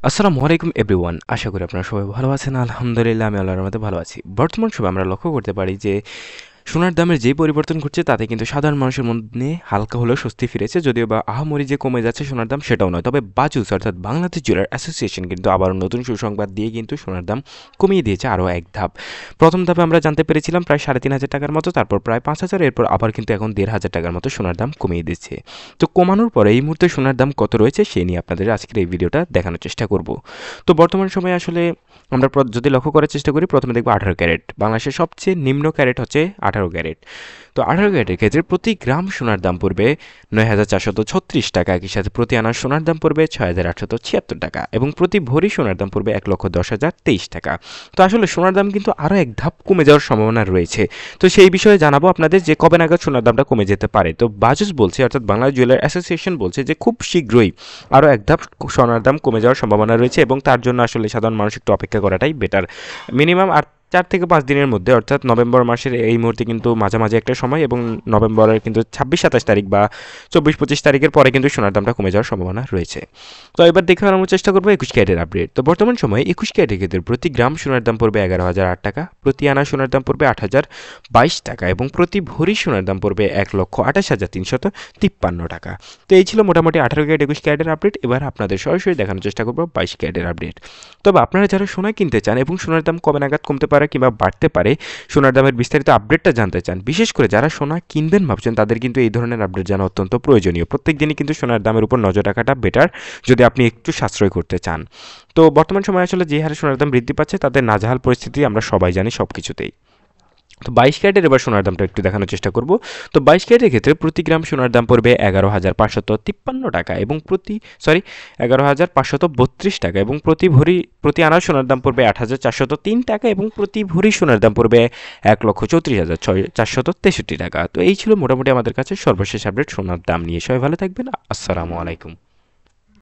আসসালামু আলাইকুম এভরিওয়ান। আশা করি আপনারা সবাই ভালো আছেন। আলহামদুলিল্লাহ আমি আল্লাহর রহমতে ভালো আছি। বর্তমান সময়ে আমরা লক্ষ্য করতে পারি যে সোনার দামের যেই পরিবর্তন ঘটছে তাতে কিন্তু সাধারণ মানুষের মধ্যে হালকা হলেও স্বস্তি ফিরেছে, যদিও বা আহামরি যে কমে যাচ্ছে সোনার দাম সেটাও নয়। তবে বাজুস অর্থাৎ বাংলাদেশ জুয়েলার অ্যাসোসিয়েশন কিন্তু আবারও নতুন সুসংবাদ দিয়ে কিন্তু সোনার দাম কমিয়ে দিয়েছে আরও এক ধাপ। প্রথম ধাপে আমরা জানতে পেরেছিলাম প্রায় ৩,৫০০ টাকার মতো, তারপর প্রায় ৫,০০০, এরপর আবার কিন্তু এখন ১,৫০০ টাকার মতো সোনার দাম কমিয়ে দিচ্ছে। তো কমানোর পরে এই মুহূর্তে সোনার দাম কত রয়েছে সেই নিয়ে আপনাদের আজকের এই ভিডিওটা দেখানোর চেষ্টা করব। তো বর্তমান সময়ে আসলে আমরা যদি লক্ষ্য করার চেষ্টা করি, প্রথমে দেখব ১৮ ক্যারেট। বাংলাদেশের সবচেয়ে নিম্ন ক্যারেট হচ্ছে ১৮ ক্যারেট। তো ১৮ ক্যারেটের ক্ষেত্রে প্রতি গ্রাম সোনার দাম পড়বে ৯,৪৩৬ টাকা। একই সাথে প্রতি আনা সোনার দাম পড়বে ৬,৮৭৬ টাকা এবং প্রতি ভরি সোনার দাম পড়বে ১,১০,০২৩ টাকা। তো আসলে সোনার দাম কিন্তু আরও এক ধাপ কমে যাওয়ার সম্ভাবনা রয়েছে। তো সেই বিষয়ে জানাবো আপনাদের যে কবে নাগাদ সোনার দামটা কমে যেতে পারে। তো বাজুস বলছে, অর্থাৎ বাংলাদেশ জুয়েলার অ্যাসোসিয়েশন বলছে যে খুব শীঘ্রই আরও এক ধাপ সোনার দাম কমে যাওয়ার সম্ভাবনা রয়েছে এবং তার জন্য আসলে সাধারণ মানুষ একটু অপেক্ষা করাটাই বেটার। মিনিমাম ৪ থেকে ৫ দিনের মধ্যে, অর্থাৎ নভেম্বর মাসের এই মুহূর্তে কিন্তু মাঝামাঝি একটা সময় এবং নভেম্বরের কিন্তু ২৬-২৭ তারিখ বা ২৪-২৫ তারিখের পরে কিন্তু সোনার দামটা কমে যাওয়ার সম্ভাবনা রয়েছে। তো এবার দেখে আমরা চেষ্টা করবো ২১ ক্যারেটের আপডেট। তো বর্তমান সময়ে ২১ ক্যারেটের ক্ষেত্রে প্রতি গ্রাম সোনার দাম পড়বে ১১,০০৮ টাকা, প্রতি আনা সোনার দাম পড়বে ৮,০২২ টাকা এবং প্রতি ভরি সোনার দাম পড়বে ১,২৮,৩৫৩ টাকা। তো এই ছিল মোটামুটি ১৮ ক্যারেট ২১ ক্যারেটের আপডেট। এবার আপনাদের সরাসরি দেখানোর চেষ্টা করবো ২২ ক্যারেটের আপডেট। তবে আপনারা যারা সোনা কিনতে চান এবং সোনার দাম কবে নাগাদ কমতে পারে কিংবা বাড়তে পারে, সোনার দামের বিস্তারিত আপডেটটা জানতে চান, বিশেষ করে যারা সোনা কিনবেন ভাবছেন তাদের কিন্তু এই ধরনের আপডেট জানা অত্যন্ত প্রয়োজনীয়। প্রত্যেক দিনই কিন্তু সোনার দামের উপর নজর রাখাটা বেটার যদি আপনি একটু সাশ্রয় করতে চান। তো বর্তমান সময়ে আসলে যে হারে সোনার দাম বৃদ্ধি পাচ্ছে তাদের নাজেহাল পরিস্থিতি আমরা সবাই জানি সব কিছুতেই। তো ২২ ক্যারেটের এবার সোনার দামটা একটু দেখানোর চেষ্টা করব। তো ২২ ক্যারেটের ক্ষেত্রে প্রতি গ্রাম সোনার দাম পড়বে ১১,৫৫৩ টাকা এবং ১১,৫৩২ টাকা এবং প্রতি আনা সোনার দাম পড়বে ৮,৪০৩ টাকা এবং প্রতি ভরি সোনার দাম পড়বে ১,৩৪,৪৬৩ টাকা। তো এই ছিল মোটামুটি আমাদের কাছে সর্বশেষ আপডেট সোনার দাম নিয়ে। সবাই ভালো থাকবেন। আসসালামু আলাইকুম।